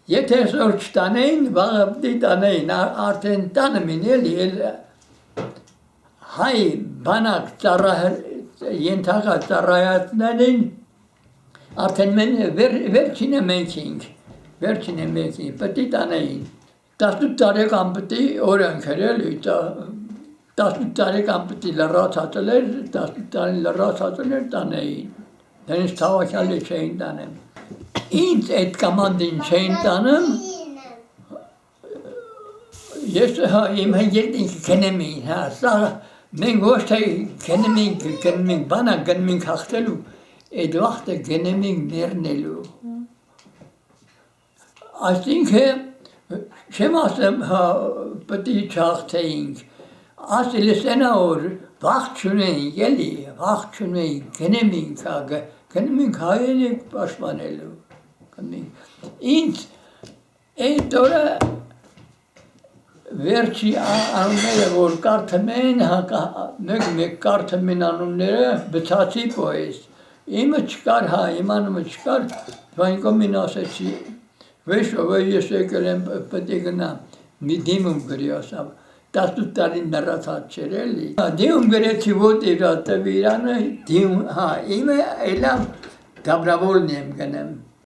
Եթե այսօր չտանեին, վաղը պիտի տանեին, արդեն տանը մինել հայ բանակ ենթակա ծառայածներին արդեն վերջինը մենք ենք, պիտի տանեին, 18 տարեկան պիտի օրենք էր էլի, 18 տարեկան պիտի լրացածել էր, 18 տարին լրացածել էր տանեին, դրանց թավակյալի չէին տանեմ, ինձ այդ կամանդին չէին տանում, ես իմ հնգերտինքը կնեմ էին, սա մենք ոչ թե գնում ենք բանակ գնում ենք հաղթելու, այդ վաղտը գնում ենք ներնելու, այսինքն չեմ ասեմ պտի չհաղթեինք, ասել ես ենա որ վաղ չունեինք էլի, վաղ չունեինք, գնում ենք հայերը պաշտպանելու, ինձ այդ օրը վերջի անունները որ կարդում են, մեկ կարդում են անունները բցացի պոեզ, իմը չկար, իմ անունը չկար, վայնկոմին ասեցի, վեշով ես եկել եմ պտի գնամ, մի դիմում գրի ասավ, 18 տարին նռացած չեր էլի, դիմում գրեցի ոտ իրա տվիրանը, իմը էլամ դաբրավոլն եմ գնեմ,